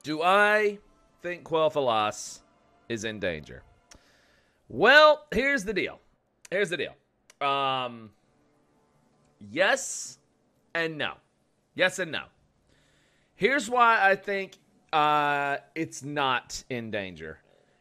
Do I think Quel'thalas is in danger? Well, here's the deal. Yes and no. Yes and no. Here's why I think it's not in danger.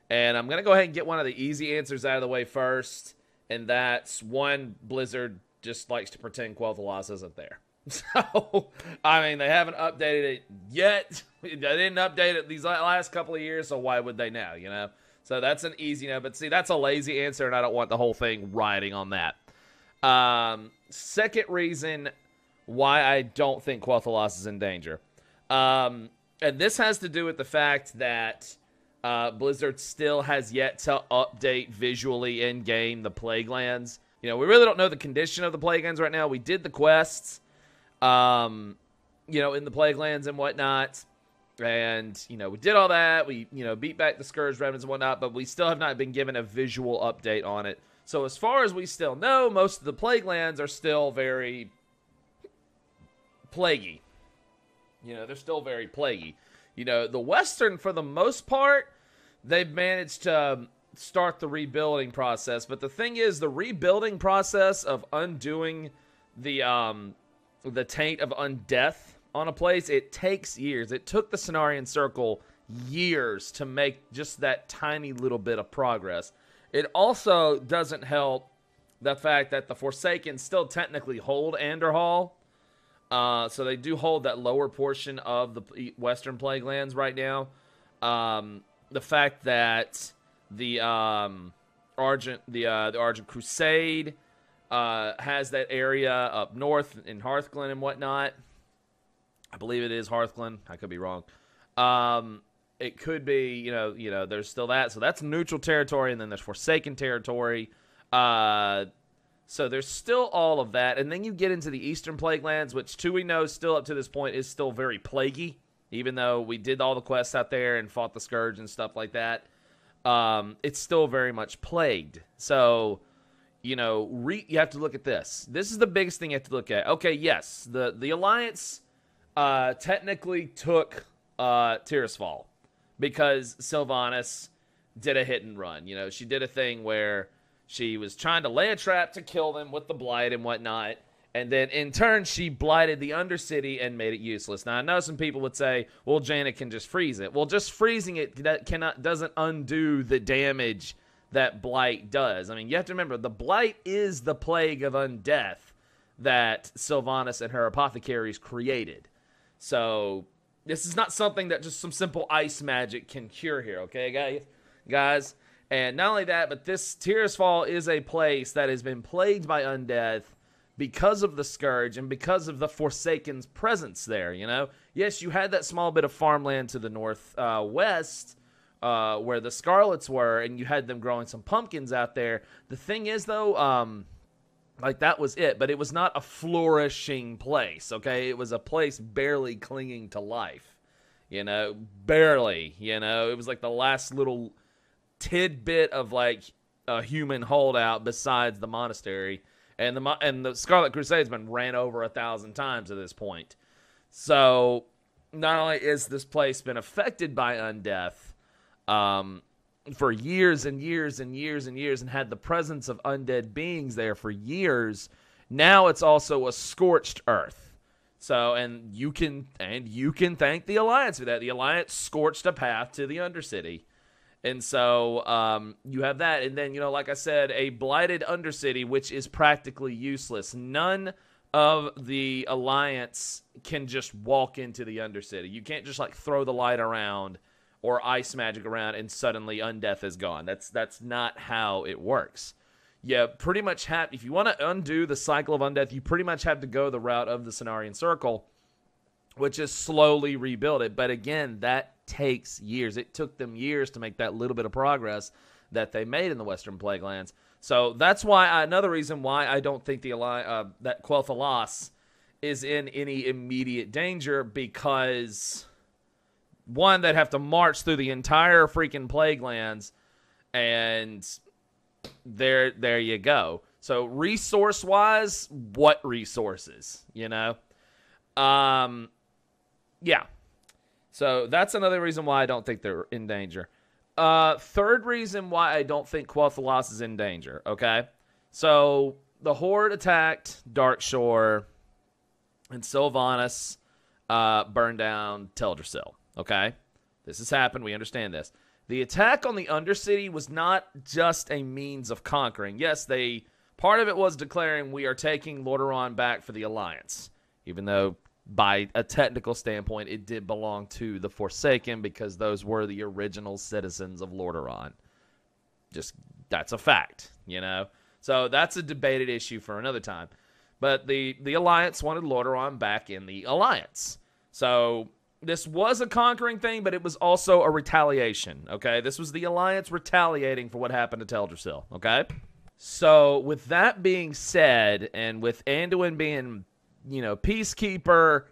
And I'm going to go ahead and get one of the easy answers out of the way first. And that's one, Blizzard just likes to pretend Quel'thalas isn't there. So, I mean, they haven't updated it yet. They didn't update it these last couple of years, so why would they now, you know? So that's an easy no. But see, that's a lazy answer, and I don't want the whole thing riding on that. Second reason why I don't think Quel'thalas is in danger. And this has to do with the fact that Blizzard still has yet to update visually in-game the Plaguelands. You know, we really don't know the condition of the Plaguelands right now. We did the quests, you know, in the Plaguelands and whatnot. And, you know, we did all that. We, you know, beat back the Scourge remnants and whatnot, but we still have not been given a visual update on it. So as far as we still know, most of the Plaguelands are still very plaguey. You know, they're still very plaguey. You know, the Western, for the most part, they've managed to start the rebuilding process. But the thing is, the rebuilding process of undoing the taint of undeath on a place, it takes years. It took the Cenarian Circle years to make just that tiny little bit of progress. It also doesn't help the fact that the Forsaken still technically hold Anderhall. So they do hold that lower portion of the Western Plaguelands right now. The fact that the Argent Crusade has that area up north in Hearthglen and whatnot. I believe it is Hearthglen. I could be wrong. It could be, you know, there's still that. So that's neutral territory, and then there's Forsaken territory. So there's still all of that. And then you get into the Eastern Plaguelands, which, too, we know still up to this point is still very plaguey, even though we did all the quests out there and fought the Scourge and stuff like that. It's still very much plagued. So, you know, you have to look at this. This is the biggest thing you have to look at. Okay, yes, the Alliance technically took Tirisfal because Sylvanas did a hit and run. You know, she did a thing where she was trying to lay a trap to kill them with the Blight and whatnot, and then in turn she blighted the Undercity and made it useless. Now, I know some people would say, well, Jaina can just freeze it. Well, just freezing it doesn't undo the damage that Blight does. I mean, you have to remember, the Blight is the plague of undeath that Sylvanas and her apothecaries created. So this is not something that just some simple ice magic can cure here, okay, guys? And not only that, but this Tirisfal is a place that has been plagued by undeath because of the Scourge and because of the Forsaken's presence there, you know? Yes, you had that small bit of farmland to the northwest where the Scarlets were, and you had them growing some pumpkins out there. The thing is, though, like, that was it, but it was not a flourishing place, okay? It was a place barely clinging to life, you know? Barely, you know? It was like the last little tidbit of, like, a human holdout besides the monastery. And the Scarlet Crusade's been ran over 1,000 times at this point. So, not only is this place been affected by undeath for years and years and years and years, and had the presence of undead beings there for years, now it's also a scorched earth. So, and you can thank the Alliance for that. The Alliance scorched a path to the Undercity. And so you have that. And then, you know, like I said, a blighted Undercity, which is practically useless. None of the Alliance can just walk into the Undercity. You can't just, like, throw the light around or ice magic around and suddenly undeath is gone. That's not how it works. You pretty much have, if you want to undo the cycle of undeath, you pretty much have to go the route of the Cenarian Circle, which is slowly rebuild it. But again, that takes years. It took them years to make that little bit of progress that they made in the Western Plaguelands. So that's why another reason why I don't think that Quel'thalas is in any immediate danger, because one, they'd have to march through the entire freaking Plaguelands, and there you go. So resource-wise, what resources, you know? Yeah. So that's another reason why I don't think they're in danger. Third reason why I don't think Quel'thalas is in danger, okay? So the Horde attacked Darkshore, and Sylvanas burned down Teldrassil, okay? This has happened. We understand this. The attack on the Undercity was not just a means of conquering. Yes, part of it was declaring we are taking Lordaeron back for the Alliance, even though by a technical standpoint, it did belong to the Forsaken because those were the original citizens of Lordaeron. Just, that's a fact, you know? So that's a debated issue for another time. But the Alliance wanted Lordaeron back in the Alliance. So this was a conquering thing, but it was also a retaliation, okay? This was the Alliance retaliating for what happened to Teldrassil, okay? So with that being said, and with Anduin being, you know, peacekeeper,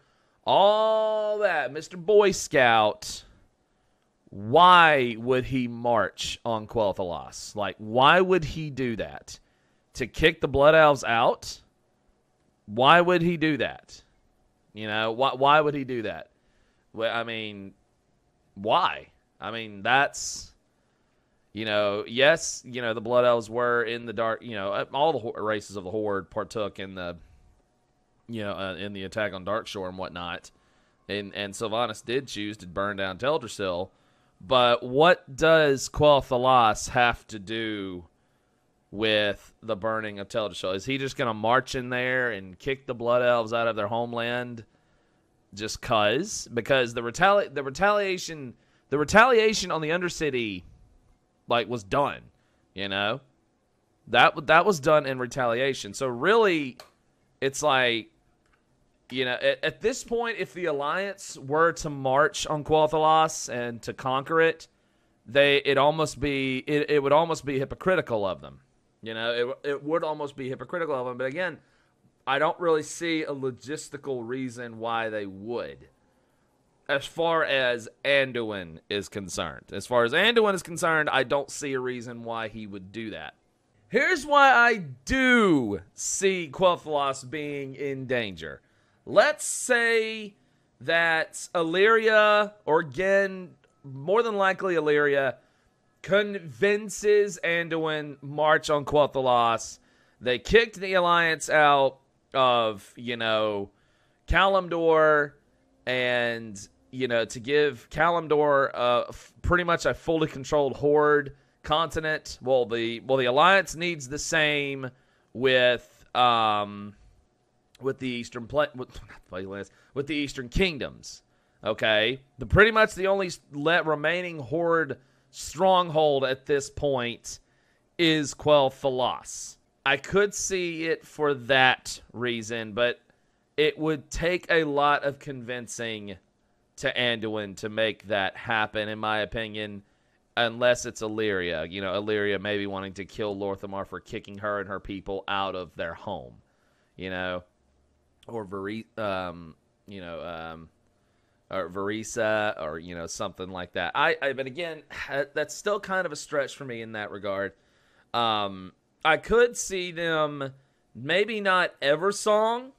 all that, Mr. Boy Scout, why would he march on Quel'thalas? Like, why would he do that? To kick the Blood Elves out? Why would he do that? You know, why would he do that? Well, I mean, why? I mean, that's, you know, yes, you know, the Blood Elves were in the dark, you know, all the races of the Horde partook in the, you know, in the attack on Darkshore and whatnot. And Sylvanas did choose to burn down Teldrassil. But what does Quel'thalas have to do with the burning of Teldrassil? Is he just going to march in there and kick the Blood Elves out of their homeland just cuz? Because the retaliation on the Undercity, like, was done, you know? That was done in retaliation. So really, it's like, you know, at this point, if the Alliance were to march on Quel'thalas and to conquer it, it would almost be hypocritical of them. You know, it would almost be hypocritical of them. But again, I don't really see a logistical reason why they would, as far as Anduin is concerned. As far as Anduin is concerned, I don't see a reason why he would do that. Here's why I do see Quel'thalas being in danger. Let's say that Illyria, or again, more than likely Illyria, convinces Anduin march on Quel'thalas. They kicked the Alliance out of, you know, Kalimdor, and, you know, to give Kalimdor pretty much a fully controlled Horde continent. Well, the Alliance needs the same with the Eastern with the Eastern Kingdoms. Okay, pretty much the only remaining Horde stronghold at this point is Quel'thalas. I could see it for that reason, but it would take a lot of convincing to Anduin to make that happen, in my opinion, unless it's Illyria. You know, Illyria maybe wanting to kill Lor'themar for kicking her and her people out of their home, you know, or Verisa, or, you know, something like that. But again, that's still kind of a stretch for me in that regard. I could see them, maybe not Eversong,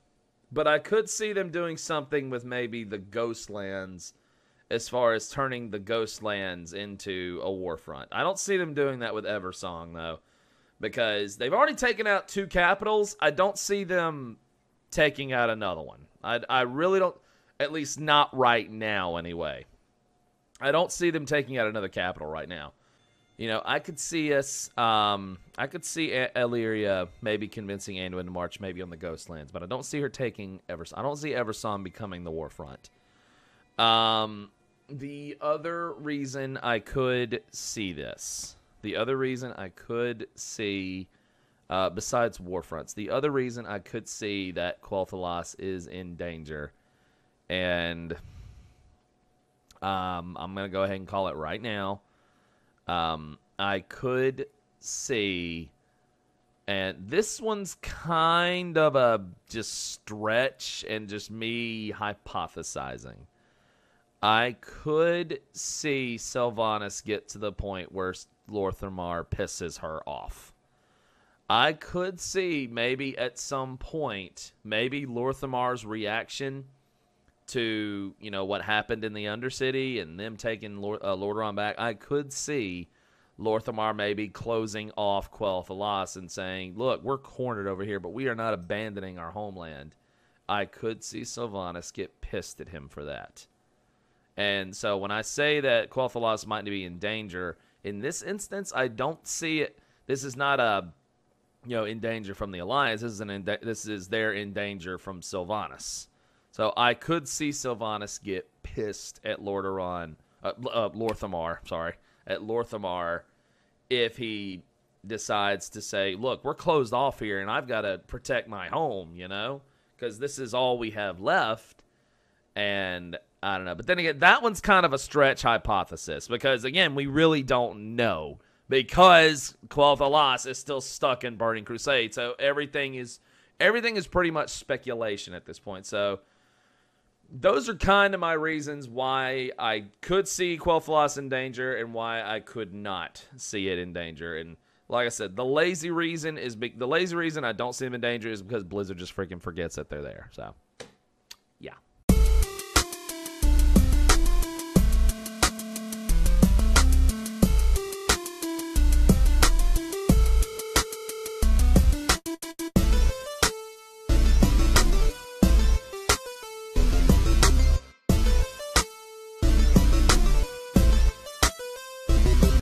but I could see them doing something with maybe the Ghostlands, as far as turning the Ghostlands into a warfront. I don't see them doing that with Eversong, though, because they've already taken out 2 capitals. I don't see them taking out another one. I really don't, at least not right now anyway. I don't see them taking out another capital right now. You know, I could see Illyria maybe convincing Anduin to march maybe on the Ghostlands, but I don't see her taking Eversong. I don't see Eversong becoming the warfront. The other reason I could see this, besides warfronts, the other reason I could see that Quel'thalas is in danger, and I'm going to go ahead and call it right now. I could see, and this one's kind of a just stretch and just me hypothesizing. I could see Sylvanas get to the point where Lor'themar pisses her off. I could see maybe at some point, maybe Lor'themar's reaction to, you know, what happened in the Undercity and them taking Lordaeron back, I could see Lor'themar maybe closing off Quel'thalas and saying, look, we're cornered over here, but we are not abandoning our homeland. I could see Sylvanas get pissed at him for that. And so when I say that Quel'thalas might be in danger, in this instance, I don't see it. This is not a, you know, in danger from the Alliance. This is they're in danger from Sylvanas. So I could see Sylvanas get pissed at Lor'themar, at Lor'themar, if he decides to say, look, we're closed off here, and I've got to protect my home, you know, because this is all we have left. And I don't know. But then again, that one's kind of a stretch hypothesis because, again, we really don't know because Quel'thalas is still stuck in Burning Crusade. So everything is pretty much speculation at this point. So those are kind of my reasons why I could see Quel'thalas in danger and why I could not see it in danger. And like I said, the lazy reason I don't see him in danger is because Blizzard just freaking forgets that they're there. So